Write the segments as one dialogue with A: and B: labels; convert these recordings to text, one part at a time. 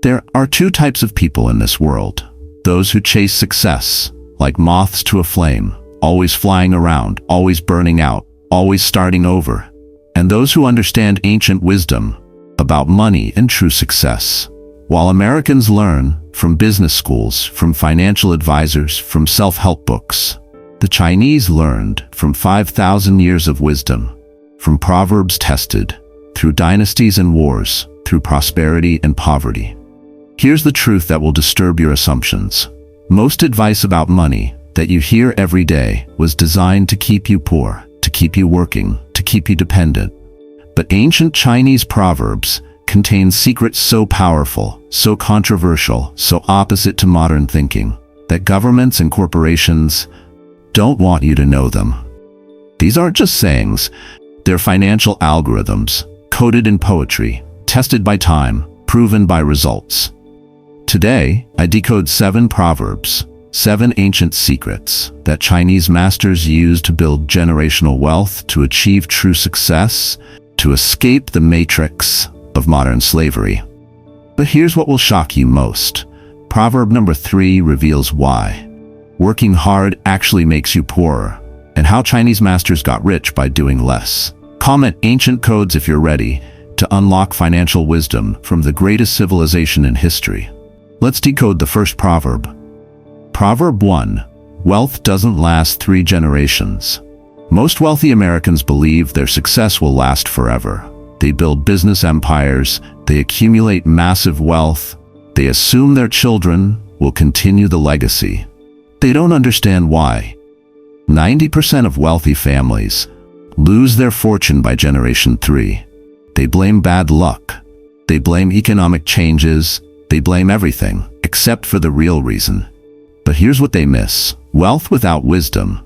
A: There are two types of people in this world. Those who chase success, like moths to a flame, always flying around, always burning out, always starting over. And those who understand ancient wisdom about money and true success. While Americans learn from business schools, from financial advisors, from self-help books, the Chinese learned from 5,000 years of wisdom, from proverbs tested through dynasties and wars, through prosperity and poverty. Here's the truth that will disturb your assumptions. Most advice about money that you hear every day was designed to keep you poor, to keep you working, to keep you dependent. But ancient Chinese proverbs contain secrets so powerful, so controversial, so opposite to modern thinking, that governments and corporations don't want you to know them. These aren't just sayings, they're financial algorithms, coded in poetry, tested by time, proven by results. Today, I decode 7 proverbs, 7 ancient secrets that Chinese masters use to build generational wealth, to achieve true success, to escape the matrix of modern slavery. But here's what will shock you most. Proverb number 3 reveals why working hard actually makes you poorer, and how Chinese masters got rich by doing less. Comment ancient codes if you're ready to unlock financial wisdom from the greatest civilization in history. Let's decode the first proverb. Proverb 1. Wealth doesn't last 3 generations. Most wealthy Americans believe their success will last forever. They build business empires, they accumulate massive wealth, they assume their children will continue the legacy. They don't understand why. 90% of wealthy families lose their fortune by generation 3. They blame bad luck. They blame economic changes. They blame everything, except for the real reason. But here's what they miss. Wealth without wisdom,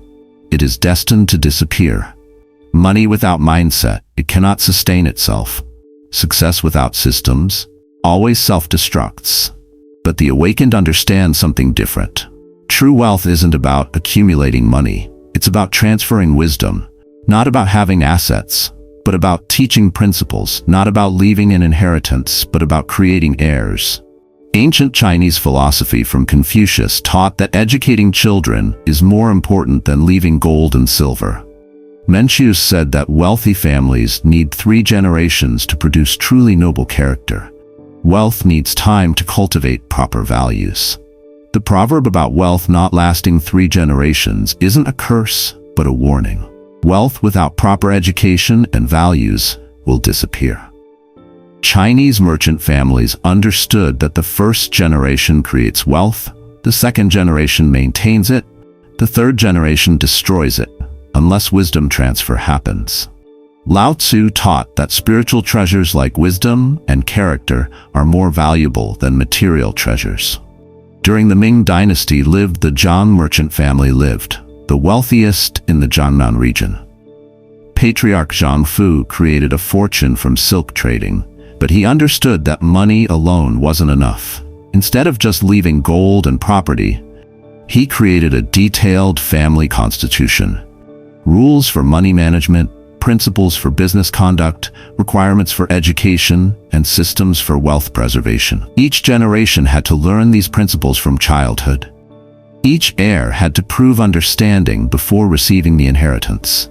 A: it is destined to disappear. Money without mindset, it cannot sustain itself. Success without systems always self-destructs. But the awakened understand something different. True wealth isn't about accumulating money. It's about transferring wisdom. Not about having assets, but about teaching principles. Not about leaving an inheritance, but about creating heirs. Ancient Chinese philosophy from Confucius taught that educating children is more important than leaving gold and silver. Mencius said that wealthy families need 3 generations to produce truly noble character. Wealth needs time to cultivate proper values. The proverb about wealth not lasting 3 generations isn't a curse, but a warning. Wealth without proper education and values will disappear. Chinese merchant families understood that the first generation creates wealth, the second generation maintains it, the third generation destroys it, unless wisdom transfer happens. Lao Tzu taught that spiritual treasures like wisdom and character are more valuable than material treasures. During the Ming Dynasty lived the Zhang merchant family lived, the wealthiest in the Jiangnan region. Patriarch Zhang Fu created a fortune from silk trading, but he understood that money alone wasn't enough. Instead of just leaving gold and property, he created a detailed family constitution. Rules for money management, principles for business conduct, requirements for education, and systems for wealth preservation. Each generation had to learn these principles from childhood. Each heir had to prove understanding before receiving the inheritance.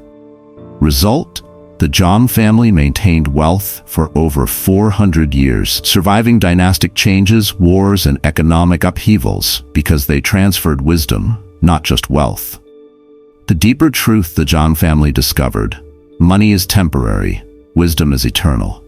A: Result? The Zhang family maintained wealth for over 400 years, surviving dynastic changes, wars, and economic upheavals because they transferred wisdom, not just wealth. The deeper truth the Zhang family discovered: money is temporary, wisdom is eternal.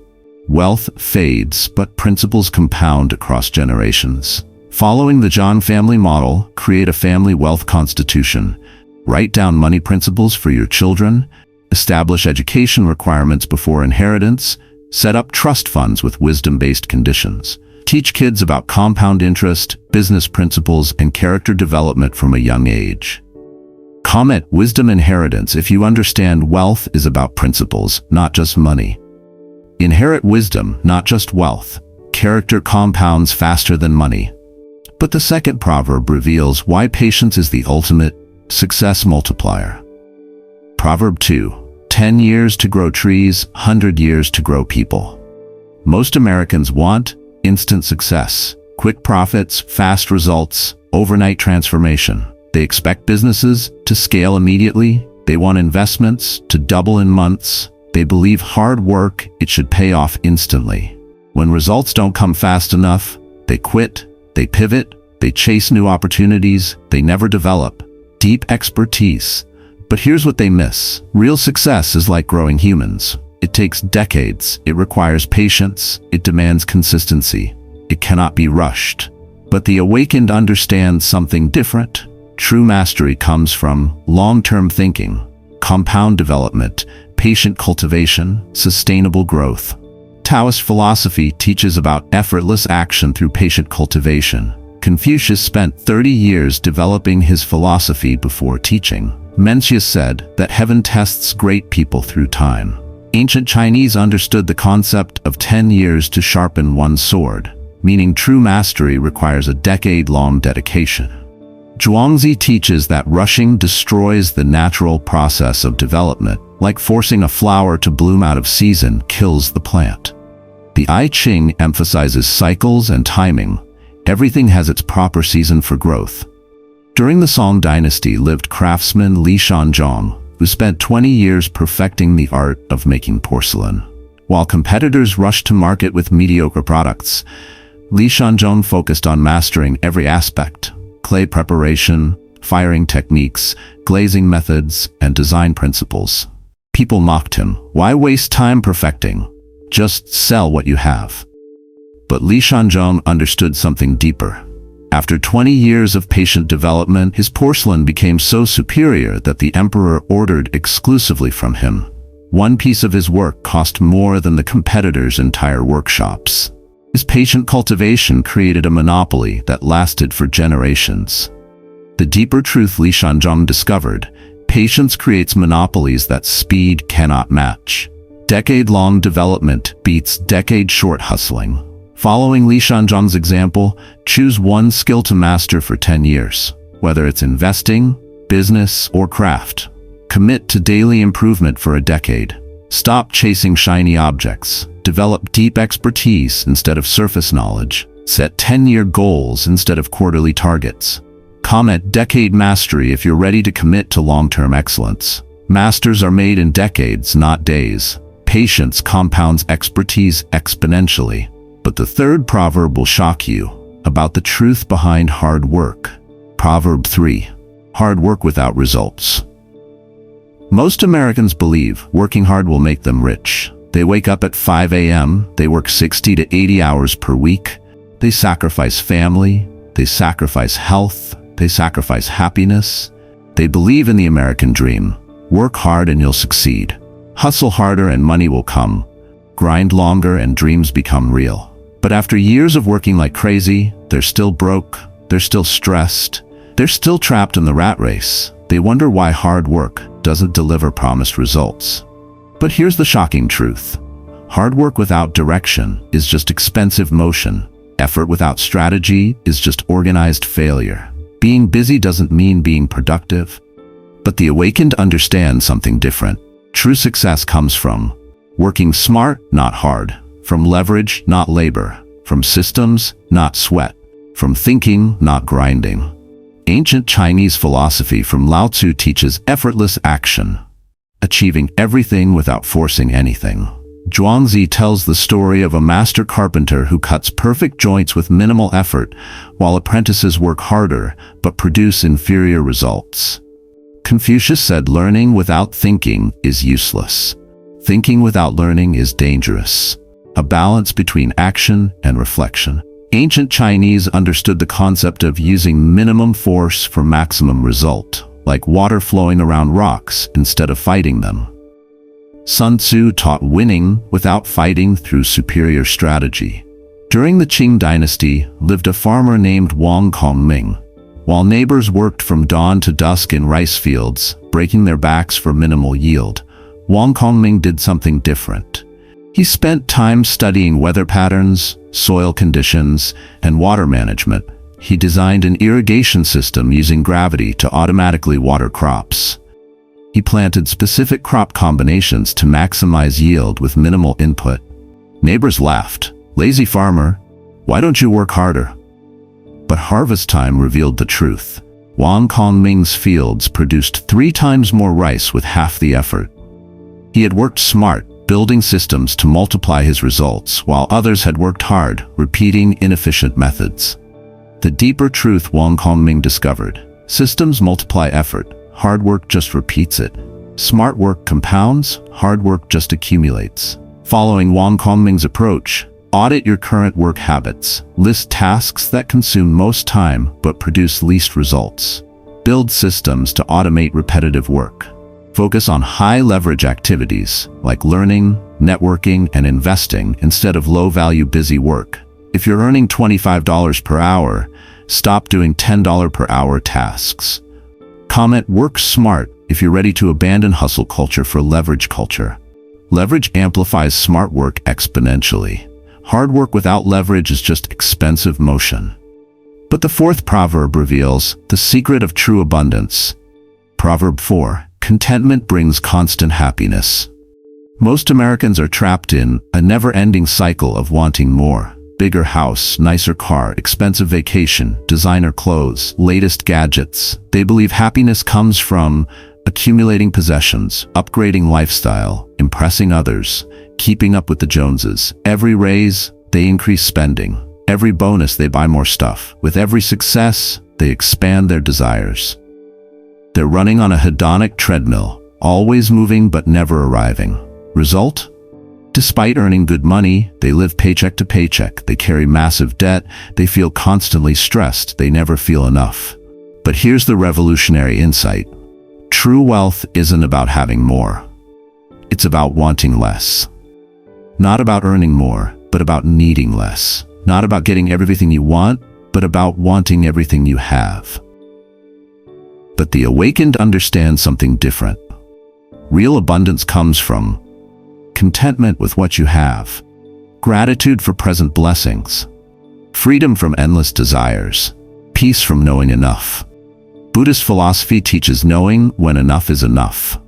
A: Wealth fades, but principles compound across generations. Following the Zhang family model, create a family wealth constitution. Write down money principles for your children. Establish education requirements before inheritance. Set up trust funds with wisdom-based conditions. Teach kids about compound interest, business principles, and character development from a young age. Comment wisdom inheritance if you understand wealth is about principles, not just money. Inherit wisdom, not just wealth. Character compounds faster than money. But the second proverb reveals why patience is the ultimate success multiplier. Proverb 2. 10 years to grow trees, 100 years to grow people. Most Americans want instant success, quick profits, fast results, overnight transformation. They expect businesses to scale immediately. They want investments to double in months. They believe hard work, it should pay off instantly. When results don't come fast enough, they quit, they pivot, they chase new opportunities, they never develop deep expertise. But here's what they miss. Real success is like growing humans. It takes decades, it requires patience, it demands consistency. It cannot be rushed. But the awakened understand something different. True mastery comes from long-term thinking, compound development, patient cultivation, sustainable growth. Taoist philosophy teaches about effortless action through patient cultivation. Confucius spent 30 years developing his philosophy before teaching. Mencius said that heaven tests great people through time. Ancient Chinese understood the concept of 10 years to sharpen one's sword, meaning true mastery requires a decade-long dedication. Zhuangzi teaches that rushing destroys the natural process of development, like forcing a flower to bloom out of season kills the plant. The I Ching emphasizes cycles and timing. Everything has its proper season for growth. During the Song dynasty lived craftsman Li Shanzhong, who spent 20 years perfecting the art of making porcelain. While competitors rushed to market with mediocre products, Li Shanzhong focused on mastering every aspect: clay preparation, firing techniques, glazing methods, and design principles. People mocked him. Why waste time perfecting? Just sell what you have. But Li Shanzhong understood something deeper. After 20 years of patient development, his porcelain became so superior that the emperor ordered exclusively from him. One piece of his work cost more than the competitors' entire workshops. His patient cultivation created a monopoly that lasted for generations. The deeper truth Li Shanzhong discovered: patience creates monopolies that speed cannot match. Decade-long development beats decade-short hustling. Following Li Shanzhong's example, choose one skill to master for 10 years. Whether it's investing, business, or craft, commit to daily improvement for a decade. Stop chasing shiny objects. Develop deep expertise instead of surface knowledge. Set 10-year goals instead of quarterly targets. Comment decade mastery if you're ready to commit to long-term excellence. Masters are made in decades, not days. Patience compounds expertise exponentially. But the third proverb will shock you, about the truth behind hard work. Proverb 3. Hard work without results. Most Americans believe working hard will make them rich. They wake up at 5 a.m., they work 60 to 80 hours per week, they sacrifice family, they sacrifice health, they sacrifice happiness. They believe in the American dream. Work hard and you'll succeed. Hustle harder and money will come. Grind longer and dreams become real. But after years of working like crazy, they're still broke, they're still stressed, they're still trapped in the rat race. They wonder why hard work doesn't deliver promised results. But here's the shocking truth. Hard work without direction is just expensive motion. Effort without strategy is just organized failure. Being busy doesn't mean being productive. But the awakened understand something different. True success comes from working smart, not hard. From leverage, not labor. From systems, not sweat. From thinking, not grinding. Ancient Chinese philosophy from Lao Tzu teaches effortless action, achieving everything without forcing anything. Zhuangzi tells the story of a master carpenter who cuts perfect joints with minimal effort, while apprentices work harder but produce inferior results. Confucius said learning without thinking is useless. Thinking without learning is dangerous. A balance between action and reflection. Ancient Chinese understood the concept of using minimum force for maximum result, like water flowing around rocks instead of fighting them. Sun Tzu taught winning without fighting through superior strategy. During the Qing dynasty lived a farmer named Wang Kongming. While neighbors worked from dawn to dusk in rice fields, breaking their backs for minimal yield, Wang Kongming did something different. He spent time studying weather patterns, soil conditions, and water management. He designed an irrigation system using gravity to automatically water crops. He planted specific crop combinations to maximize yield with minimal input. Neighbors laughed. Lazy farmer. Why don't you work harder? But harvest time revealed the truth. Wang Kongming's fields produced 3 times more rice with half the effort. He had worked smart, building systems to multiply his results, while others had worked hard, repeating inefficient methods. The deeper truth Wang Kongming discovered: systems multiply effort, hard work just repeats it. Smart work compounds, hard work just accumulates. Following Wang Kongming's approach, audit your current work habits. List tasks that consume most time but produce least results. Build systems to automate repetitive work. Focus on high-leverage activities like learning, networking, and investing instead of low-value busy work. If you're earning $25 per hour, stop doing $10 per hour tasks. Comment "work smart" if you're ready to abandon hustle culture for leverage culture. Leverage amplifies smart work exponentially. Hard work without leverage is just expensive motion. But the 4th proverb reveals the secret of true abundance. Proverb 4. Contentment brings constant happiness. Most Americans are trapped in a never-ending cycle of wanting more. Bigger house, nicer car, expensive vacation, designer clothes, latest gadgets. They believe happiness comes from accumulating possessions, upgrading lifestyle, impressing others, keeping up with the Joneses. Every raise, they increase spending. Every bonus, they buy more stuff. With every success, they expand their desires. They're running on a hedonic treadmill, always moving but never arriving. Result? Despite earning good money, they live paycheck to paycheck. They carry massive debt. They feel constantly stressed. They never feel enough. But here's the revolutionary insight. True wealth isn't about having more. It's about wanting less. Not about earning more, but about needing less. Not about getting everything you want, but about wanting everything you have. But the awakened understand something different. Real abundance comes from contentment with what you have, gratitude for present blessings, freedom from endless desires, peace from knowing enough. Buddhist philosophy teaches knowing when enough is enough.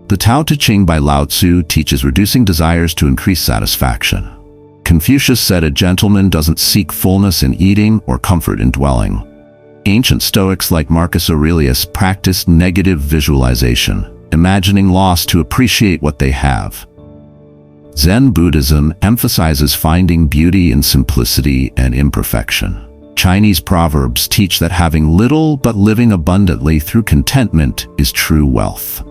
A: The Tao Te Ching by Lao Tzu teaches reducing desires to increase satisfaction. Confucius said a gentleman doesn't seek fullness in eating or comfort in dwelling. Ancient Stoics like Marcus Aurelius practiced negative visualization, imagining loss to appreciate what they have. Zen Buddhism emphasizes finding beauty in simplicity and imperfection. Chinese proverbs teach that having little but living abundantly through contentment is true wealth.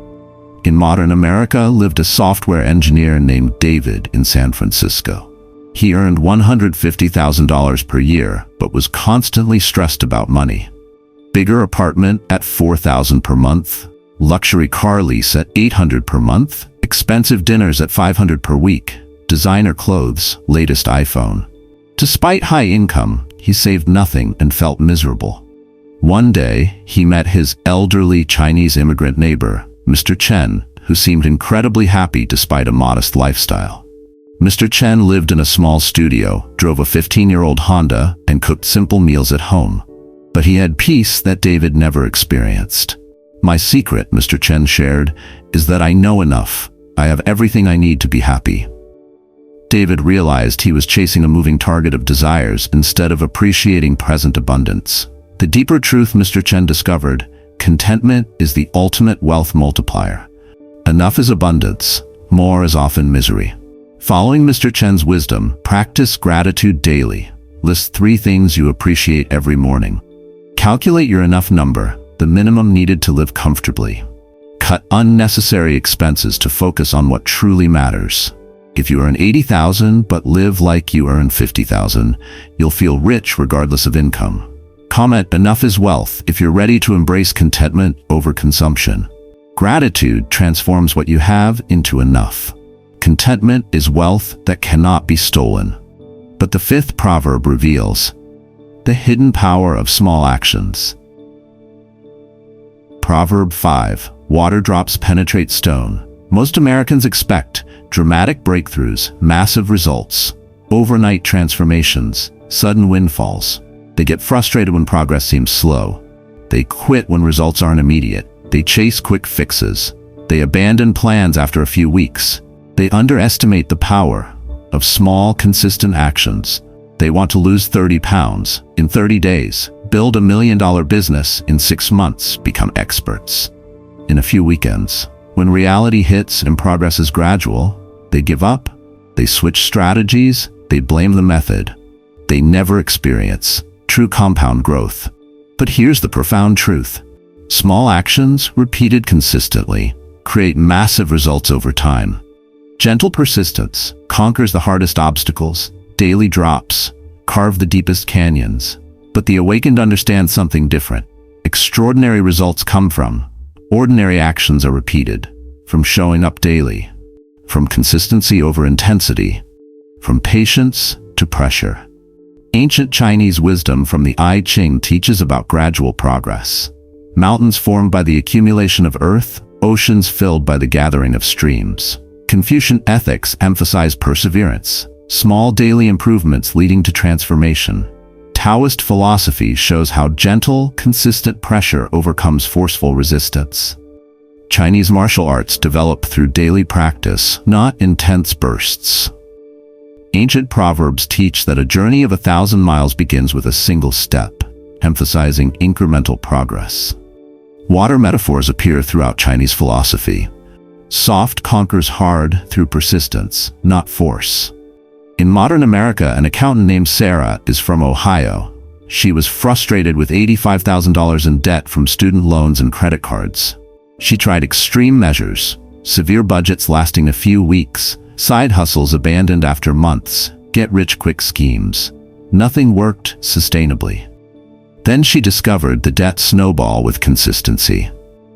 A: In modern America lived a software engineer named David in San Francisco. He earned $150,000 per year, but was constantly stressed about money. Bigger apartment at $4,000 per month, luxury car lease at $800 per month, expensive dinners at $500 per week, designer clothes, latest iPhone. Despite high income, he saved nothing and felt miserable. One day, he met his elderly Chinese immigrant neighbor, Mr. Chen, who seemed incredibly happy despite a modest lifestyle. Mr. Chen lived in a small studio, drove a 15-year-old Honda, and cooked simple meals at home. But he had peace that David never experienced. "My secret," Mr. Chen shared, "is that I know enough. I have everything I need to be happy." David realized he was chasing a moving target of desires instead of appreciating present abundance. The deeper truth Mr. Chen discovered: contentment is the ultimate wealth multiplier. Enough is abundance, more is often misery. Following Mr. Chen's wisdom, practice gratitude daily. List 3 things you appreciate every morning. Calculate your enough number, the minimum needed to live comfortably. Cut unnecessary expenses to focus on what truly matters. If you earn $80,000 but live like you earn $50,000, you'll feel rich regardless of income. Comment "enough is wealth" if you're ready to embrace contentment over consumption. Gratitude transforms what you have into enough. Contentment is wealth that cannot be stolen. But the 5th proverb reveals the hidden power of small actions. Proverb 5. Water drops penetrate stone. Most Americans expect dramatic breakthroughs, massive results, overnight transformations, sudden windfalls. They get frustrated when progress seems slow. They quit when results aren't immediate. They chase quick fixes. They abandon plans after a few weeks. They underestimate the power of small, consistent actions. They want to lose 30 pounds in 30 days, build $1 million business in 6 months, become experts in a few weekends. When reality hits and progress is gradual, they give up, they switch strategies, they blame the method. They never experience true compound growth. But here's the profound truth. Small actions, repeated consistently, create massive results over time. Gentle persistence conquers the hardest obstacles. Daily drops carve the deepest canyons. But the awakened understand something different. Extraordinary results come from ordinary actions are repeated, from showing up daily, from consistency over intensity, from patience to pressure. Ancient Chinese wisdom from the I Ching teaches about gradual progress. Mountains formed by the accumulation of earth, oceans filled by the gathering of streams. Confucian ethics emphasize perseverance, small daily improvements leading to transformation. Taoist philosophy shows how gentle, consistent pressure overcomes forceful resistance. Chinese martial arts develop through daily practice, not intense bursts. Ancient proverbs teach that a journey of 1,000 miles begins with a single step, emphasizing incremental progress. Water metaphors appear throughout Chinese philosophy. Soft conquers hard through persistence, not force. In modern America, an accountant named Sarah is from Ohio. She was frustrated with $85,000 in debt from student loans and credit cards. She tried extreme measures, severe budgets lasting a few weeks, side hustles abandoned after months, get-rich-quick schemes. Nothing worked sustainably. Then she discovered the debt snowball with consistency.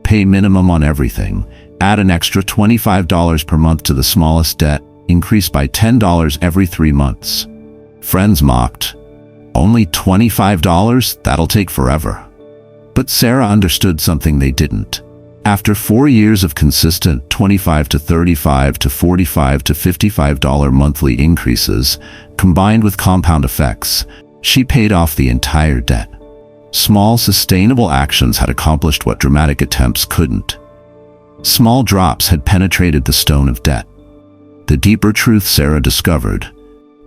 A: Pay minimum on everything, add an extra $25 per month to the smallest debt, increase by $10 every 3 months. Friends mocked. Only $25? That'll take forever. But Sarah understood something they didn't. After 4 years of consistent $25 to $35 to $45 to $55 monthly increases, combined with compound effects, she paid off the entire debt. Small, sustainable actions had accomplished what dramatic attempts couldn't. Small drops had penetrated the stone of debt. The deeper truth Sarah discovered: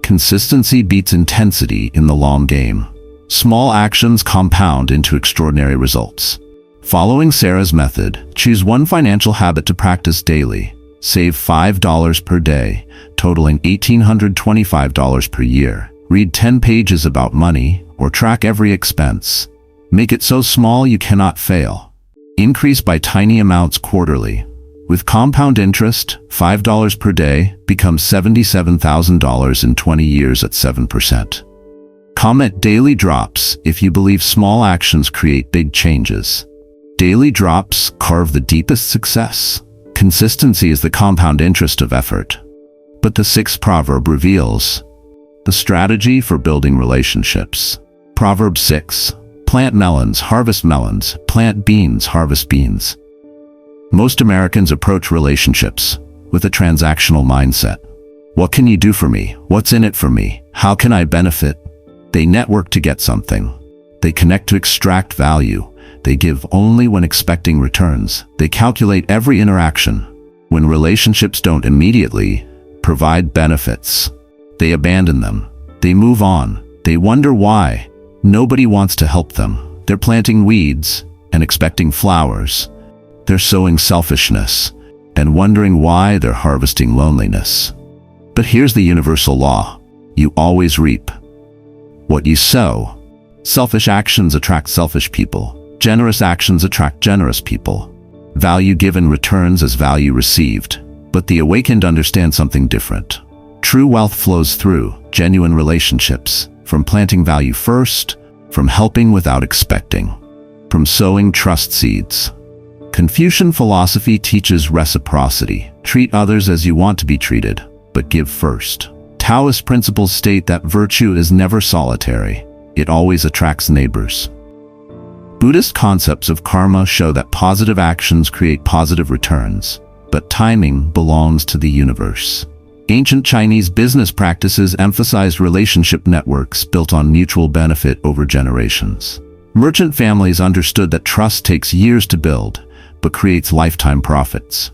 A: consistency beats intensity in the long game. Small actions compound into extraordinary results. Following Sarah's method, choose one financial habit to practice daily. Save $5 per day, totaling $1,825 per year. Read 10 pages about money, or track every expense. Make it so small you cannot fail. Increase by tiny amounts quarterly. With compound interest, $5 per day becomes $77,000 in 20 years at 7%. Comment daily drops if you believe small actions create big changes. Daily drops carve the deepest success. Consistency is the compound interest of effort. But the 6th proverb reveals the strategy for building relationships. Proverb 6. Plant melons, harvest melons. Plant beans, harvest beans. Most Americans approach relationships with a transactional mindset. What can you do for me? What's in it for me? How can I benefit? They network to get something. They connect to extract value. They give only when expecting returns. They calculate every interaction. When relationships don't immediately provide benefits, they abandon them. They move on. They wonder why. Nobody wants to help them. They're planting weeds and expecting flowers. They're sowing selfishness and wondering why they're harvesting loneliness. But here's the universal law. You always reap what you sow. Selfish actions attract selfish people. Generous actions attract generous people. Value given returns as value received. But the awakened understand something different. True wealth flows through genuine relationships, from planting value first, from helping without expecting, from sowing trust seeds. Confucian philosophy teaches reciprocity. Treat others as you want to be treated, but give first. Taoist principles state that virtue is never solitary. It always attracts neighbors. Buddhist concepts of karma show that positive actions create positive returns, but timing belongs to the universe. Ancient Chinese business practices emphasized relationship networks built on mutual benefit over generations. Merchant families understood that trust takes years to build, but creates lifetime profits.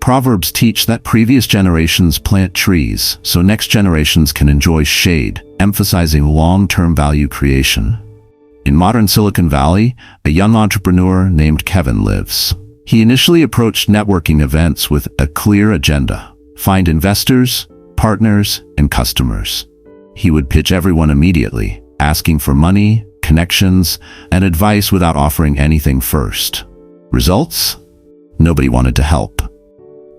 A: Proverbs teach that previous generations plant trees so next generations can enjoy shade, emphasizing long-term value creation. In modern Silicon Valley, a young entrepreneur named Kevin lives. He initially approached networking events with a clear agenda: find investors, partners, and customers. He would pitch everyone immediately, asking for money, connections, and advice without offering anything first. Results? Nobody wanted to help.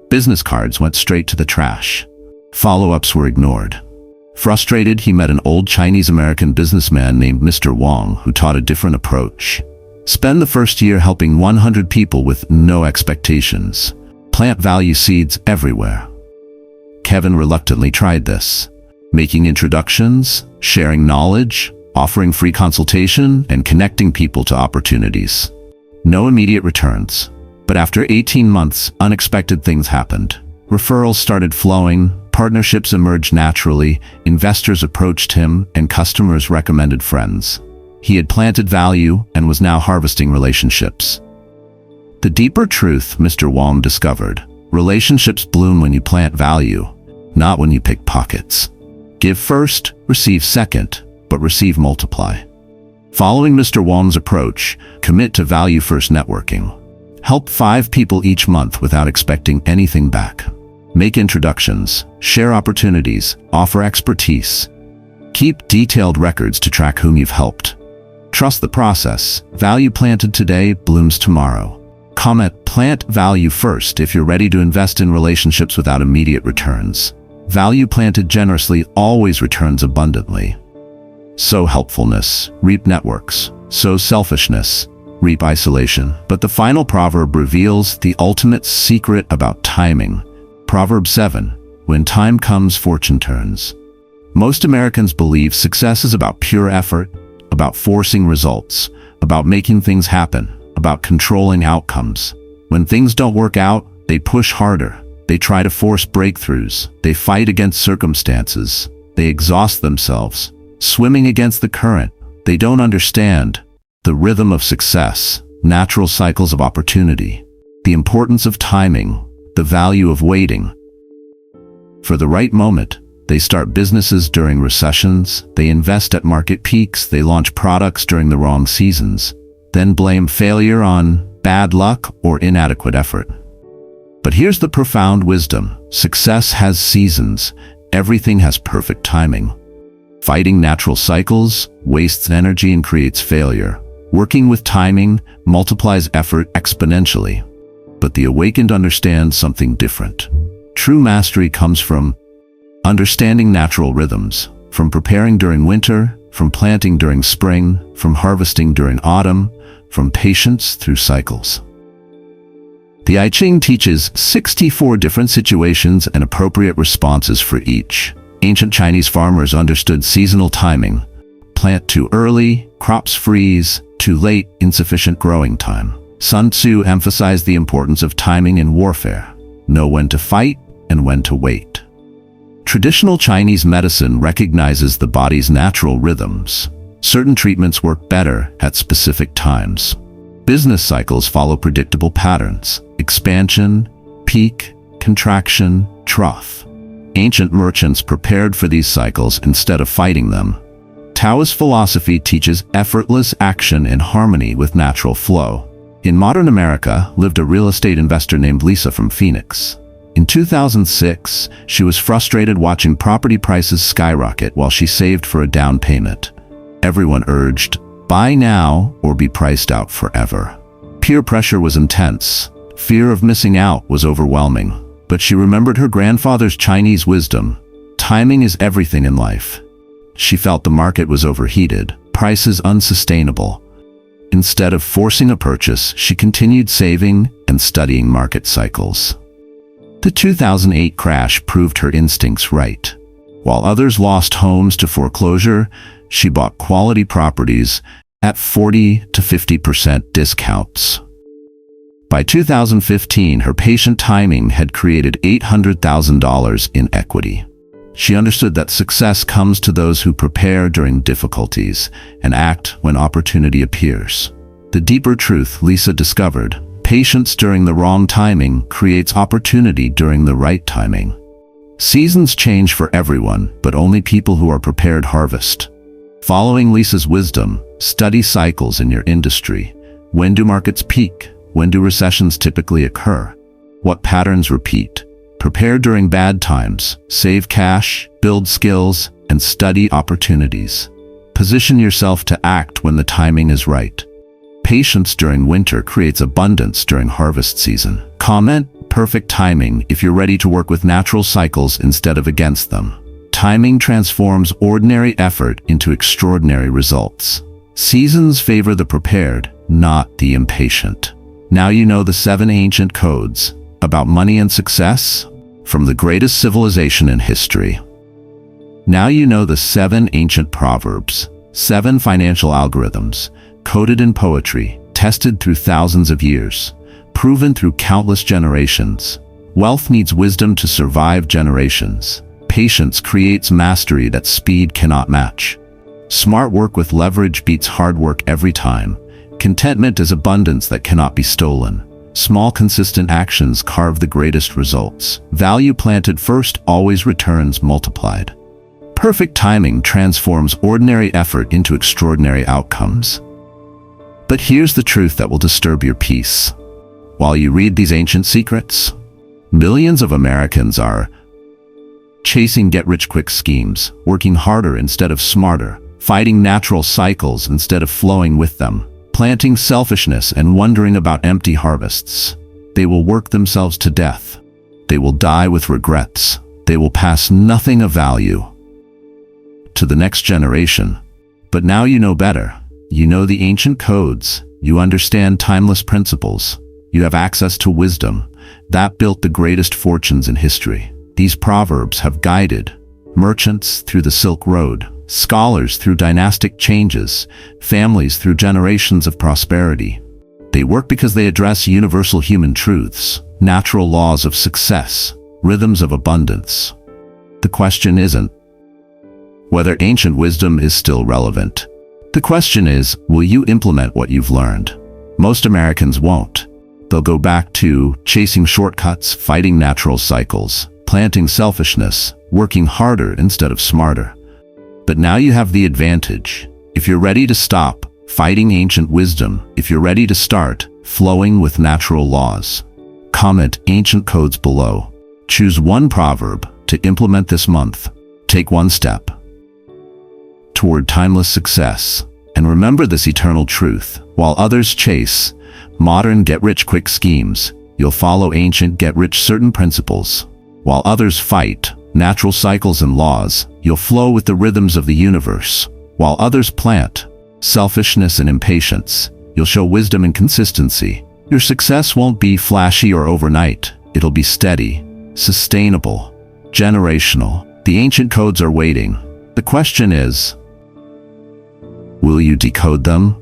A: Business cards went straight to the trash. Follow-ups were ignored. Frustrated, he met an old Chinese-American businessman named Mr. Wang who taught a different approach. Spend the first year helping 100 people with no expectations. Plant value seeds everywhere. Kevin reluctantly tried this, making introductions, sharing knowledge, offering free consultation, and connecting people to opportunities. No immediate returns. But after 18 months, unexpected things happened. Referrals started flowing, partnerships emerged naturally, investors approached him, and customers recommended friends. He had planted value and was now harvesting relationships. The deeper truth Mr. Wang discovered: relationships bloom when you plant value, not when you pick pockets. Give first, receive second, but receive multiply. Following Mr. Wang's approach, commit to value-first networking. Help 5 people each month without expecting anything back. Make introductions, share opportunities, offer expertise. Keep detailed records to track whom you've helped. Trust the process. Value planted today blooms tomorrow. Comment: plant value first if you're ready to invest in relationships without immediate returns. Value planted generously always returns abundantly. Sow helpfulness, reap networks. Sow selfishness, reap isolation. But the final proverb reveals the ultimate secret about timing. Proverb 7, when time comes, fortune turns. Most Americans believe success is about pure effort, about forcing results, about making things happen, about controlling outcomes. When things don't work out, they push harder. They try to force breakthroughs. They fight against circumstances. They exhaust themselves, swimming against the current. They don't understand the rhythm of success, natural cycles of opportunity, the importance of timing, the value of waiting for the right moment. They start businesses during recessions. They invest at market peaks. They launch products during the wrong seasons, then blame failure on bad luck or inadequate effort. But here's the profound wisdom. Success has seasons. Everything has perfect timing. Fighting natural cycles wastes energy and creates failure. Working with timing multiplies effort exponentially. But the awakened understand something different. True mastery comes from understanding natural rhythms, from preparing during winter, from planting during spring, from harvesting during autumn, from patience through cycles. The I Ching teaches 64 different situations and appropriate responses for each. Ancient Chinese farmers understood seasonal timing. Plant too early, crops freeze; too late, insufficient growing time. Sun Tzu emphasized the importance of timing in warfare. Know when to fight and when to wait. Traditional Chinese medicine recognizes the body's natural rhythms. Certain treatments work better at specific times. Business cycles follow predictable patterns: expansion, peak, contraction, trough. Ancient merchants prepared for these cycles instead of fighting them. Taoist philosophy teaches effortless action in harmony with natural flow. In modern America lived a real estate investor named Lisa from Phoenix. In 2006, she was frustrated watching property prices skyrocket while she saved for a down payment. Everyone urged, buy now or be priced out forever. Peer pressure was intense. Fear of missing out was overwhelming. But she remembered her grandfather's Chinese wisdom. Timing is everything in life. She felt the market was overheated, prices unsustainable. Instead of forcing a purchase, she continued saving and studying market cycles. The 2008 crash proved her instincts right. While others lost homes to foreclosure, she bought quality properties at 40 to 50% discounts. By 2015, her patient timing had created $800,000 in equity. She understood that success comes to those who prepare during difficulties and act when opportunity appears. The deeper truth Lisa discovered: patience during the wrong timing creates opportunity during the right timing. Seasons change for everyone, but only people who are prepared harvest. Following Lisa's wisdom, study cycles in your industry. When do markets peak? When do recessions typically occur? What patterns repeat? Prepare during bad times, save cash, build skills, and study opportunities. Position yourself to act when the timing is right. Patience during winter creates abundance during harvest season. Comment, perfect timing if you're ready to work with natural cycles instead of against them. Timing transforms ordinary effort into extraordinary results. Seasons favor the prepared, not the impatient. Now you know the 7 ancient codes about money and success from the greatest civilization in history. Now you know the 7 ancient proverbs, 7 financial algorithms, coded in poetry, tested through thousands of years, proven through countless generations. Wealth needs wisdom to survive generations. Patience creates mastery that speed cannot match. Smart work with leverage beats hard work every time. Contentment is abundance that cannot be stolen. Small consistent actions carve the greatest results. Value planted first always returns multiplied. Perfect timing transforms ordinary effort into extraordinary outcomes. But here's the truth that will disturb your peace. While you read these ancient secrets, millions of Americans are chasing get-rich-quick schemes, working harder instead of smarter, fighting natural cycles instead of flowing with them, planting selfishness and wondering about empty harvests. They will work themselves to death. They will die with regrets. They will pass nothing of value to the next generation. But now you know better. You know the ancient codes. You understand timeless principles. You have access to wisdom that built the greatest fortunes in history. These proverbs have guided merchants through the Silk Road, scholars through dynastic changes, families through generations of prosperity. They work because they address universal human truths, natural laws of success, rhythms of abundance. The question isn't whether ancient wisdom is still relevant. The question is, will you implement what you've learned? Most Americans won't. They'll go back to chasing shortcuts, fighting natural cycles, planting selfishness, working harder instead of smarter. But now you have the advantage. If you're ready to stop fighting ancient wisdom, if you're ready to start flowing with natural laws, comment ancient codes below. Choose one proverb to implement this month. Take one step toward timeless success. And remember this eternal truth. While others chase modern get-rich-quick schemes, you'll follow ancient get-rich-certain principles. While others fight natural cycles and laws, you'll flow with the rhythms of the universe. While others plant selfishness and impatience, you'll show wisdom and consistency. Your success won't be flashy or overnight. It'll be steady, sustainable, generational. The ancient codes are waiting. The question is, will you decode them?